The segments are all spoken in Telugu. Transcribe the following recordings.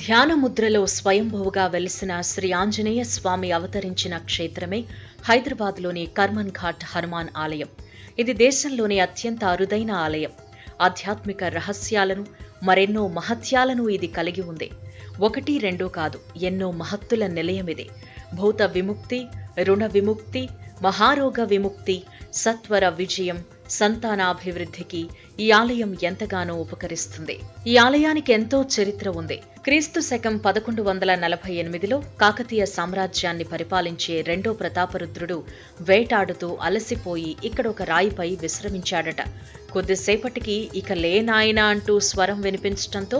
ధ్యాన ముద్రలో స్వయంభువుగా వెలిసిన శ్రీ ఆంజనేయ స్వామి అవతరించిన క్షేత్రమే హైదరాబాద్లోని కర్మన్ ఘాట్ హనుమాన్ ఆలయం. ఇది దేశంలోని అత్యంత అరుదైన ఆలయం. ఆధ్యాత్మిక రహస్యాలను, మరెన్నో మహత్యాలను ఇది కలిగి ఉంది. 1-2 కాదు, ఎన్నో మహత్తుల నిలయమిది. భూత విముక్తి, రుణ విముక్తి, మహారోగ విముక్తి, సత్వర విజయం, సంతానాభివృద్ధికి ఈ ఆలయం ఎంతగానో ఉపకరిస్తుంది. ఈ ఆలయానికి ఎంతో చరిత్ర ఉంది. క్రీస్తు శకం 1148లో కాకతీయ సామ్రాజ్యాన్ని పరిపాలించే రెండో ప్రతాపరుద్రుడు వేటాడుతూ అలసిపోయి ఇక్కడ ఒక రాయిపై విశ్రమించాడట. కొద్దిసేపటికి ఇక లేనాయనా అంటూ స్వరం వినిపించటంతో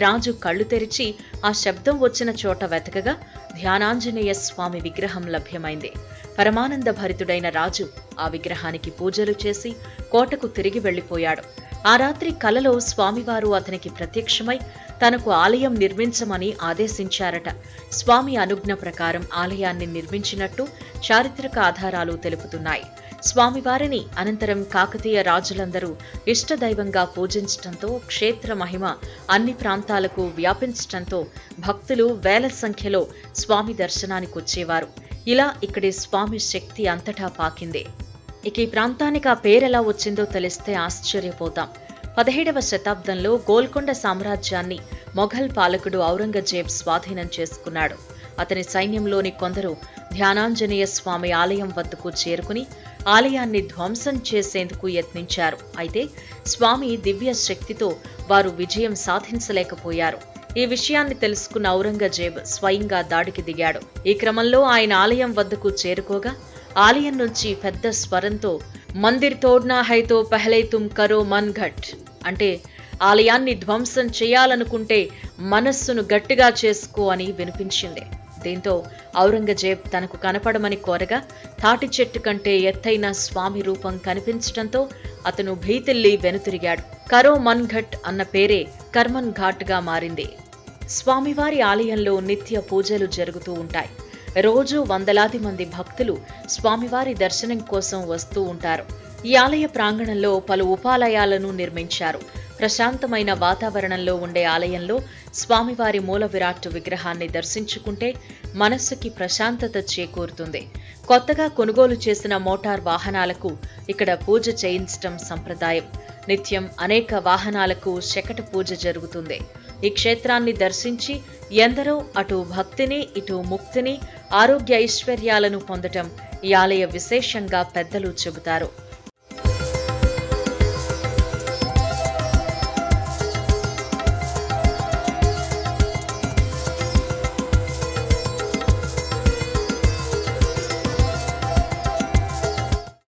రాజు కళ్ళు తెరిచి ఆ శబ్దం వచ్చిన చోట వెతకగా ధ్యానాంజనేయ స్వామి విగ్రహం లభ్యమైంది. పరమానంద భరితుడైన రాజు ఆ విగ్రహానికి పూజలు చేసి కోటకు తిరిగి వెళ్లిపోయాడు. ఆ రాత్రి కలలో స్వామివారు అతనికి ప్రత్యక్షమై తనకు ఆలయం నిర్మించమని ఆదేశించారట. స్వామి అనుజ్ఞ ప్రకారం ఆలయాన్ని నిర్మించినట్టు చారిత్రక ఆధారాలు తెలుపుతున్నాయి. స్వామివారిని అనంతరం కాకతీయ రాజులందరూ ఇష్టదైవంగా పూజించటంతో క్షేత్ర మహిమ అన్ని ప్రాంతాలకు వ్యాపించటంతో భక్తులు వేల సంఖ్యలో స్వామి దర్శనానికి వచ్చేవారు. ఇలా ఇక్కడి స్వామి శక్తి అంతటా పాకింది. ఇక ఈ ప్రాంతానికి ఆ పేరెలా వచ్చిందో తెలిస్తే ఆశ్చర్యపోతాం. 17వ శతాబ్దంలో గోల్కొండ సామ్రాజ్యాన్ని మొఘల్ పాలకుడు ఔరంగజేబ్ స్వాధీనం చేసుకున్నాడు. అతని సైన్యంలోని కొందరు ధ్యానాంజనేయ స్వామి ఆలయం వద్దకు చేరుకుని ఆలయాన్ని ధ్వంసం చేసేందుకు యత్నించారు. అయితే స్వామి దివ్య శక్తితో వారు విజయం సాధించలేకపోయారు. ఈ విషయాన్ని తెలుసుకున్న ఔరంగజేబ్ స్వయంగా దాడికి దిగాడు. ఈ క్రమంలో ఆయన ఆలయం వద్దకు చేరుకోగా ఆలయం నుంచి పెద్ద స్వరంతో మందిర్ తోడ్నా హైతో పహలే తుమ్ కరో మన్ ఘట్ అంటే ఆలయాన్ని ధ్వంసం చేయాలనుకుంటే మనస్సును గట్టిగా చేసుకో అని వినిపించింది. దీంతో ఔరంగజేబ్ తనకు కనపడమని కోరగా తాటి చెట్టు కంటే ఎత్తైన స్వామి రూపం కనిపించటంతో అతను భీతిల్లి వెనుతిరిగాడు. కరో మన్ ఘట్ అన్న పేరే కర్మన్ ఘాట్ గా మారింది. స్వామివారి ఆలయంలో నిత్య పూజలు జరుగుతూ ఉంటాయి. రోజూ వందలాది మంది భక్తులు స్వామివారి దర్శనం కోసం వస్తూ ఉంటారు. ఈ ఆలయ ప్రాంగణంలో పలు ఉపాలయాలను నిర్మించారు. ప్రశాంతమైన వాతావరణంలో ఉండే ఆలయంలో స్వామివారి మూల విరాట్ విగ్రహాన్ని దర్శించుకుంటే మనస్సుకి ప్రశాంతత చేకూరుతుంది. కొత్తగా కొనుగోలు చేసిన మోటార్ వాహనాలకు ఇక్కడ పూజ చేయించటం సంప్రదాయం. నిత్యం అనేక వాహనాలకు శకట పూజ జరుగుతుంది. ఈ క్షేత్రాన్ని దర్శించి ఎందరో అటు భక్తిని, ఇటు ముక్తిని, ఆరోగ్య ఐశ్వర్యాలను పొందటం ఈ ఆలయ విశేషంగా పెద్దలు చెబుతారు.